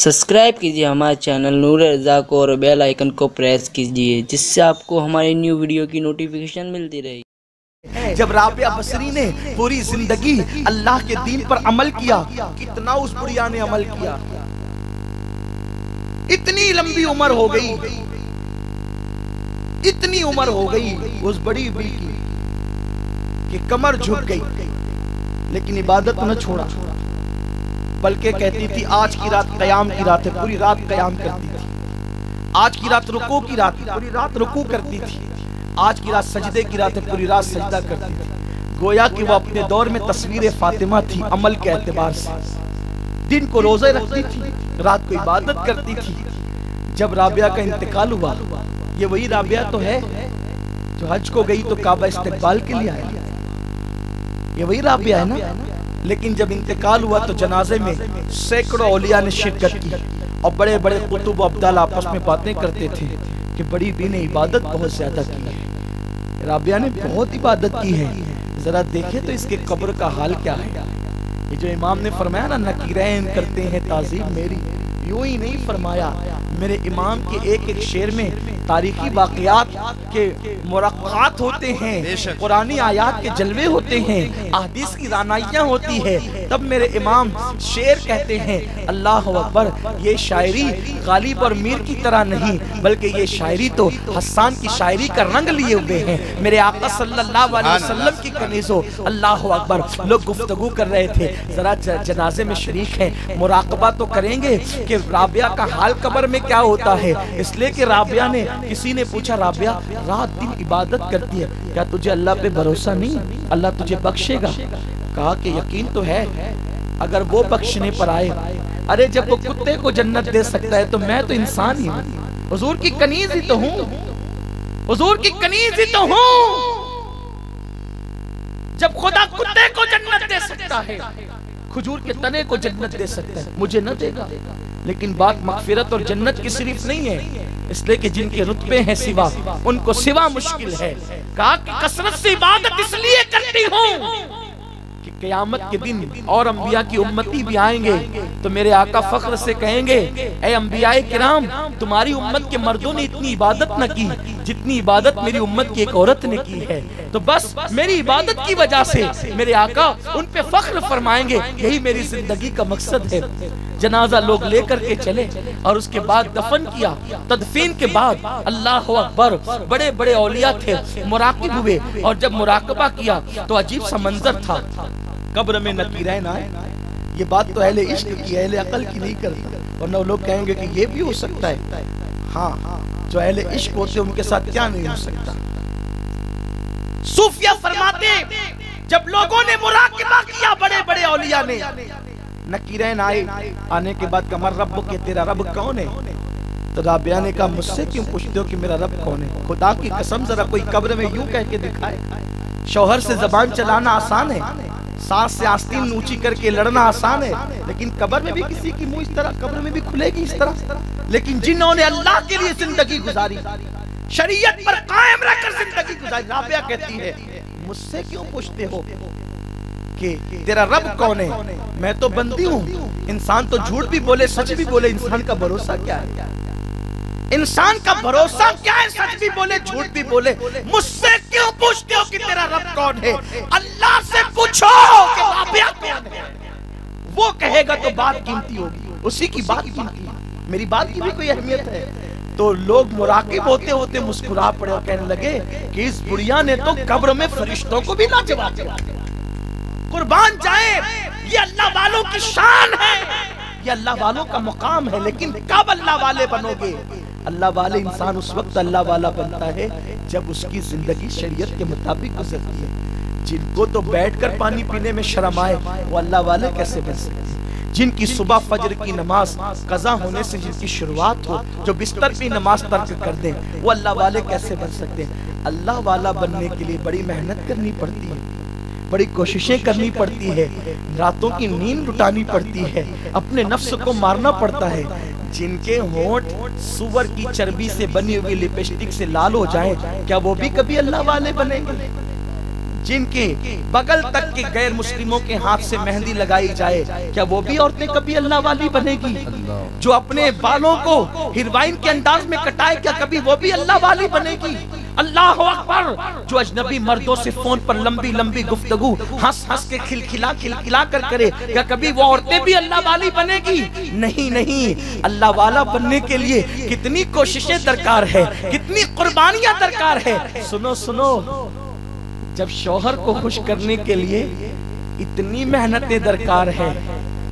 Subscribe کیجیے ہمارے channel نور رضا کو اور بیل آئیکن کو پریس کیجیے جس سے آپ کو ہماری نیو ویڈیو کی نوٹیفیکیشن ملتی رہے۔ جب رابعہ بصری نے پوری زندگی اللہ کے دین پر عمل کیا، کتنا اس بڑیا نے عمل کیا، اتنی لمبی عمر ہو گئی، اتنی عمر ہو گئی اس بڑی بی کی کہ کمر جھک گئی، لیکن عبادت نہ چھوڑا، بلکہ کہتی تھی آج کی رات قیام کی رات ہے، پوری رات قیام کرتی تھی، آج کی رات رکوع کی رات ہے، پوری رات رکوع کرتی تھی، آج کی رات سجدے کی رات ہے، پوری رات سجدہ کرتی تھی۔ گویا کہ وہ اپنے دور میں تصویر فاطمہ تھی عمل کے اعتبار سے، دن کو روزے رکھتی تھی، رات کو عبادت کرتی تھی۔ جب رابعہ کا انتقال ہوا، یہ وہی رابعہ تو ہے جو حج کو گئی تو کعبہ استقبال کے لیے آئی، یہ وہی رابعہ ہے نا۔ لیکن جب انتقال ہوا تو جنازے میں سینکڑوں اولیاء نے شرکت کی اور بڑے بڑے قطب و ابدال آپس میں باتیں کرتے تھے کہ بڑی بی نے عبادت بہت زیادہ کی ہے، رابعہ نے بہت عبادت کی ہے، ذرا دیکھیں تو اس کے قبر کا حال کیا ہے۔ یہ جو امام نے فرمایا نا نکیرین کرتے ہیں تعظیم میری، یوں ہی نہیں فرمایا، میرے امام کے ایک ایک شعر میں تاریخی واقعات کے مرقعات ہوتے ہیں، قرآنی آیات کے جلوے ہوتے ہیں، احادیث کی رانائیاں ہوتی ہے۔ تب میرے امام شعر کہتے ہیں اللہ اکبر، یہ شاعری غالب اور میر کی طرح نہیں بلکہ یہ شاعری تو حسان کی شاعری کا رنگ لیے ہوئے ہیں۔ میرے آقا صلی اللہ علیہ وسلم کی کنیزوں، اللہ اکبر، لوگ گفتگو کر رہے تھے، ذرا جنازے میں شریک ہیں، مراقبہ تو کریں گے کہ رابعہ کا حال قبر میں کیا ہوتا ہے۔ اس لیے کہ رابعہ نے، کسی نے پوچھا رابعہ رات دن عبادت کرتی ہے، کیا تجھے اللہ پہ بھروسہ نہیں، اللہ تجھے بخشے گا؟ کہا کہ یقین تو ہے، اگر وہ بخشنے پر آئے، ارے جب وہ کتے کو جنت دے سکتا ہے تو میں تو انسان ہی ہوں، حضور کی کنیز ہی تو ہوں، حضور کی کنیز ہی تو ہوں۔ جب خدا کتے کو جنت دے سکتا ہے، کھجور کے تنے کو جنت دے سکتا ہے، مجھے نہ دے گا؟ لیکن بات مغفرت اور جنت کی صرف نہیں ہے، اس لئے کہ جن کے رتبے ہیں سوا، ان کو سوا مشکل ہے۔ کہا کہ کثرت سے عبادت اس لیے کرتی ہوں کہ قیامت کے دن اور انبیاء کی امتی بھی آئیں گے تو میرے آقا فخر سے کہیں گے اے انبیاء کرام، تمہاری امت کے مردوں نے اتنی عبادت نہ کی جتنی عبادت میری امت کی ایک عورت نے کی ہے، تو بس میری عبادت کی وجہ سے میرے آقا ان پہ فخر فرمائیں گے، یہی میری زندگی کا مقصد ہے۔ جنازہ لوگ لے کر کے چلے اور اس کے بعد دفن کیا۔ تدفین کے بعد اللہ اکبر، بڑے بڑے اولیاء تھے، مراقب ہوئے، اور جب مراقبہ کیا تو عجیب سا منظر تھا، قبر میں نکیرین آئے۔ یہ بات تو اہل عشق کی، اہل عقل کی نہیں کرتا، ورنہ لوگ کہیں گے کہ یہ بھی ہو سکتا ہے۔ ہاں، جو اہل عشق ہوتے ہیں ان کے ساتھ کیا نہیں ہو سکتا۔ صوفیہ فرماتے جب لوگوں نے مراقبہ کیا، بڑے بڑے اولیاء نے، نکیرین آئے، آنے کے بعد کہا رب کہ تیرا رب کون ہے؟ تو رابعہ نے کہا مجھ سے کیوں پوچھتے ہو کہ میرا رب کون ہے؟ خدا کی قسم ذرا کوئی قبر میں یوں کہہ کے دکھائے۔ شوہر سے زبان چلانا آسان ہے، ساس سے آستین اونچی کر کے لڑنا آسان ہے، لیکن قبر میں بھی کسی کی منہ اس طرح، قبر میں بھی کھلے گی اس طرح۔ لیکن جنہوں نے اللہ کے لیے زندگی گزاری، شریعت پر قائم رہ کر زندگی گزاری، رابعہ کہتی ہے مجھ سے کیوں پوچھتے ہو کہ تیرا رب کون ہے؟ میں تو بندی ہوں، انسان تو جھوٹ بھی بولے سچ بھی بولے، انسان کا بھروسہ کیا ہے؟ انسان کا بھروسہ کیا ہے؟ سچ بھی بولے جھوٹ بھی بولے۔ مجھ سے کیوں پوچھتے ہو کہ تیرا رب کون ہے؟ اللہ سے پوچھو کہ رابعہ کون ہے، وہ کہے گا تو بات قیمتی ہوگی، اسی کی بات قیمتی ہے، میری بات کی بھی کوئی اہمیت ہے۔ تو لوگ مراقب ہوتے ہوتے مسکرا پڑے اور کہنے لگے کہ اس بڑیا نے تو قبر میں فرشتوں کو بھی لاجواب کیا۔ قربان جائے، یہ اللہ والوں کی شان ہے، یہ اللہ والوں کا مقام ہے، لیکن کب اللہ والے بنو گے؟ اللہ والے انسان اس وقت اللہ والا بنتا ہے جب اس کی زندگی شریعت کے مطابق گزرتی ہے۔ جن کو تو بیٹھ کر پانی پینے میں شرم آئے وہ اللہ والے کیسے بن سکتے ہیں؟ جن کی صبح فجر کی نماز قضا ہونے سے جن کی شروعات ہو، جو بستر پہ نماز ترک کر دیں، وہ اللہ والے کیسے بن سکتے ہیں؟ اللہ والا بننے کے لیے بڑی محنت کرنی پڑتی ہے، بڑی کوششیں کرنی پڑتی ہے، راتوں کی نیند لٹانی پڑتی ہے، اپنے نفس کو مارنا پڑتا ہے۔ جن کے ہونٹ سور کی چربی سے بنی ہوئی لپسٹک سے لال ہو جائیں، کیا وہ بھی کبھی اللہ والے بنیں گے؟ جن کے بغل تک کے غیر مسلموں کے ہاتھ سے مہندی لگائی جائے، کیا وہ بھی عورتیں کبھی اللہ والی بنے گی؟ جو اپنے بالوں کو ہیروئن کے انداز میں کٹائے، کیا کبھی وہ بھی اللہ والی بنے گی؟ اللہ اکبر! جو اجنبی مردوں سے فون پر لمبی لمبی گفتگو ہنس ہنس کے کھلکھلا کر کرے، کیا کبھی وہ عورتیں بھی اللہ والی بنے گی؟ نہیں نہیں، اللہ والا بننے کے لیے کتنی کوششیں درکار ہے، کتنی قربانیاں درکار ہے۔ سنو سنو، جب شوہر کو خوش کرنے کے لیے اتنی محنتیں درکار ہے،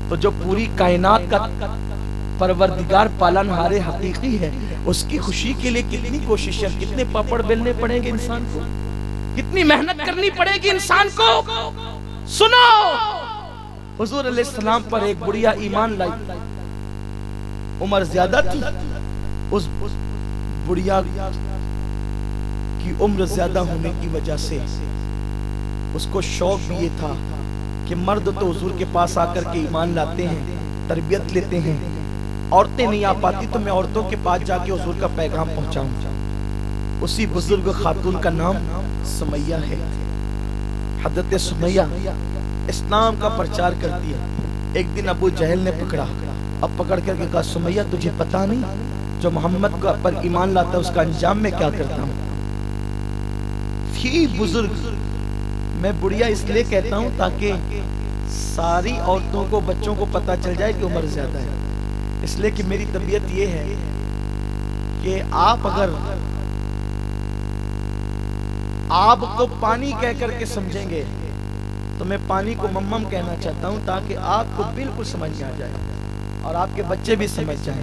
تو جو پوری کائنات کا پروردگار پالنہار حقیقی ہے، اس کی خوشی کے لیے کتنی کوششیں، کتنے پاپڑ بیلنے پڑیں گے انسان کو، کتنی محنت کرنی پڑے گی انسان کو۔ سنو، حضور علیہ السلام پر ایک بڑھیا ایمان لائی، عمر زیادہ تھی، اس بڑھیا کی عمر زیادہ ہونے کی وجہ سے اس کو شوق بھی یہ تھا کہ مرد تو حضور کے پاس آ کر کے ایمان لاتے ہیں، تربیت لیتے ہیں، عورتیں نہیں آ پاتی تو میں عورتوں کے پاس جا کے حضور کا پیغام پہنچاؤں۔ اسی بزرگ خاتون کا نام سمیہ ہے۔ حضرت سمیہ اسلام کا پرچار کرتی ہے۔ ایک دن ابو جہل نے پکڑا، اب پکڑ کر کے کہا، سمیہ تجھے پتا نہیں جو محمد پر ایمان لاتا ہے اس کا انجام میں کیا کرتا ہوں؟ بزرگ، میں بڑھیا اس لیے کہتا ہوں تاکہ ساری عورتوں کو، بچوں کو پتا چل جائے کہ عمر زیادہ ہے، اس لیے کہ میری طبیعت یہ ہے کہ آپ اگر آپ کو پانی کہہ کر کے سمجھیں گے تو میں پانی کو ممم کہنا چاہتا ہوں تاکہ آپ کو بالکل سمجھ میں آ جائے اور آپ کے بچے بھی سمجھ جائیں،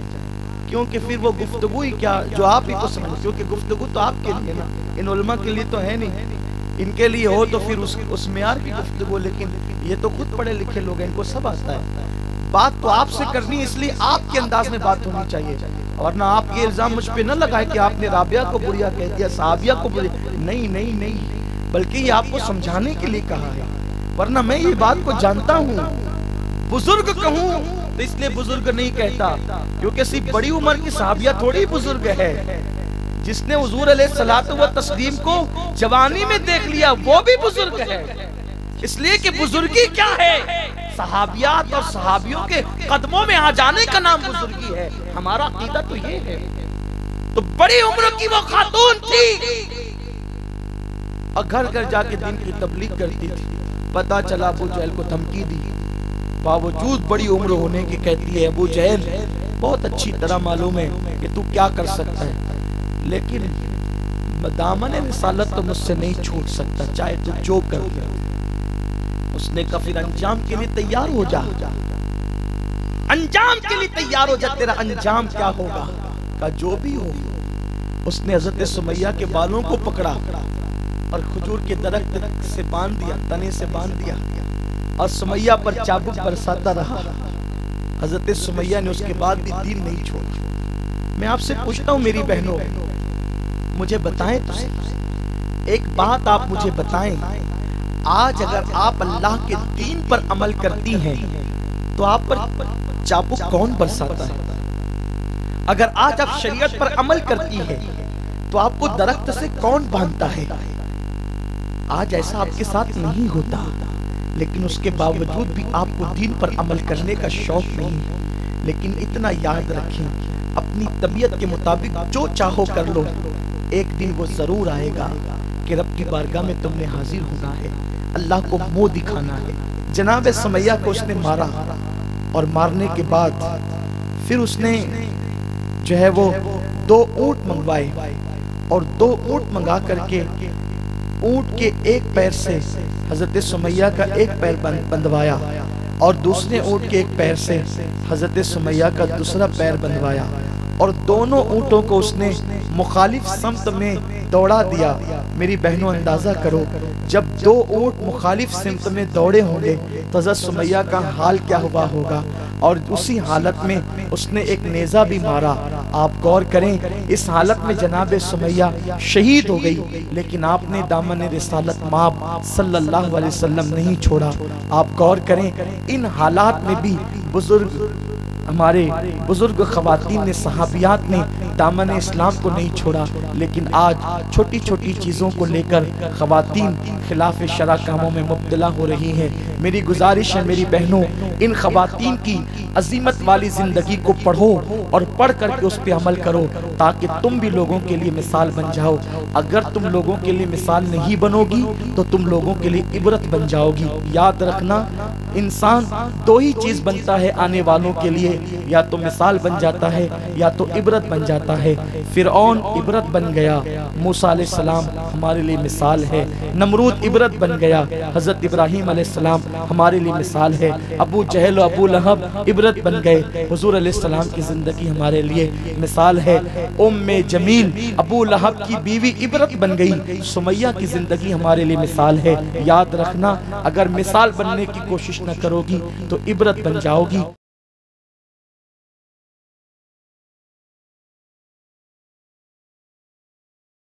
کیونکہ پھر وہ گفتگو ہی کیا جو آپ ہی تو سمجھ، کیونکہ گفتگو تو آپ کے لیے نا، ان علماء کے لیے تو ہے نہیں، ان کے لیے ہو تو پھر اس معیار کی گفتگو، لیکن یہ تو خود پڑھے لکھے لوگ ہیں، ان کو سب آتا ہے۔ بات تو آپ سے کرنی، اس لیے آپ کے انداز میں بات ہونی چاہیے، ورنہ آپ یہ الزام مجھ پہ نہ لگائے کہ آپ نے رابعہ کو بڑھیا کہہ دیا، صحابیہ کو بڑھیا، نہیں نہیں نہیں، بلکہ یہ آپ کو سمجھانے کے لیے کہا ہے، ورنہ میں یہ بات کو جانتا ہوں۔ بزرگ کہوں تو اس لیے بزرگ نہیں کہتا کیونکہ صرف بڑی عمر کی صحابیہ تھوڑی بزرگ ہے، جس نے حضور علیہ الصلوۃ والتسلیم کو جوانی میں دیکھ لیا وہ بھی بزرگ ہے، اس لیے کہ بزرگی کیا ہے؟ صحابیات اور صحابیوں کے قدموں میں آ جانے کا نام بزرگی ہے، ہمارا عقیدہ تو یہ ہے۔ تو بڑی عمر کی وہ خاتون تھی اور گھر گھر جا کے دین کی تبلیغ کرتی تھی، پتا چلا ابو جہل کو دھمکی دی، باوجود بڑی عمر ہونے کی کہتی ہے، ابو جہل بہت اچھی طرح معلوم ہے کہ تو کیا کر سکتا ہے، لیکن دامن رسالت تو مجھ سے نہیں چھوٹ سکتا، چاہے تو جو کر لے۔ اس نے کہا پھر انجام کے لیے تیار ہو جا، انجام کے لیے تیار ہو جا، تیرا انجام کیا ہوگا؟ کہا جو بھی ہو۔ اس نے حضرت سمیہ کے بالوں کو پکڑا اور کھجور کے درخت سے باندھ دیا، تنے سے باندھ دیا اور سمیہ پر چابک برساتا رہا۔ حضرت سمیہ نے اس کے بعد بھی دین نہیں چھوڑا۔ میں آپ سے پوچھتا ہوں میری بہنوں، مجھے بتائیں، ایک بات آپ مجھے بتائیں، آج اگر آپ اللہ کے دین پر عمل کرتی ہیں تو آپ پر چابک کون برساتا ہے؟ اگر آج آپ شریعت پر عمل کرتی ہیں تو آپ کو درخت سے کون باندھتا ہے؟ آج ایسا آپ کے ساتھ نہیں ہوتا، لیکن اس کے باوجود بھی آپ کو دین پر عمل کرنے کا شوق نہیں۔ لیکن اتنا یاد رکھیں، اپنی طبیعت کے مطابق جو چاہو کر لو، ایک دن وہ ضرور آئے گا کہ رب کی بارگاہ میں تم نے حاضر ہونا ہے، اللہ کو منہ دکھانا ہے۔ جناب سمیہ کو اس نے مارا اور مارنے کے بعد پھر اس نے جو ہے وہ 2 اونٹ منگوائے اور 2 اونٹ منگا کر کے اونٹ کے ایک پیر سے حضرت سمیہ کا ایک پیر بندھوایا اور دوسرے اونٹ کے ایک پیر سے حضرت سمیہ کا دوسرا پیر بندھوایا، اور دونوں اونٹوں کو اس نے مخالف سمت میں دوڑا دیا۔ میری بہنوں اندازہ کرو، جب 2 اونٹ مخالف سمت میں دوڑے ہوں گے تو حضرت سمیہ کا حال کیا ہوا ہوگا، اور اسی حالت میں اس نے ایک نیزہ بھی مارا۔ آپ غور کریں، اس حالت میں جناب سمیہ شہید ہو گئی، لیکن آپ نے دامن رسالت مآب صلی اللہ علیہ وسلم نہیں چھوڑا۔ آپ غور کریں، ان حالات میں بھی ہمارے بزرگ خواتین نے، صحابیات نے دامن اسلام کو نہیں چھوڑا، لیکن آج چھوٹی چھوٹی چیزوں کو لے کر خواتین خلاف شرع کاموں میں مبتلا ہو رہی ہیں۔ میری گزارش ہے میری بہنوں، ان خواتین کی عظمت والی زندگی کو پڑھو اور پڑھ کر کے اس پہ عمل کرو، تاکہ تم بھی لوگوں کے لیے مثال بن جاؤ۔ اگر تم لوگوں کے لیے مثال نہیں بنو گی تو تم لوگوں کے لیے عبرت بن جاؤ گی۔ یاد رکھنا، انسان دو ہی چیز بنتا ہے آنے والوں کے لیے، یا تو مثال بن جاتا ہے یا تو عبرت بن جاتا ہے۔ فرعون عبرت بن گیا، موسیٰ علیہ السلام ہمارے لیے مثال ہے۔ نمرود عبرت بن گیا، حضرت ابراہیم علیہ السلام ہمارے لیے مثال ہے۔ ابو جہل و ابو لہب عبرت بن گئے، حضور علیہ السلام کی زندگی ہمارے لیے مثال ہے۔ ام جمیل ابو لہب کی بیوی عبرت بن گئی، سمیہ کی زندگی ہمارے لیے مثال ہے۔ یاد رکھنا، اگر مثال بننے کی کوشش نہ کرو گی تو عبرت بن جاؤ گی۔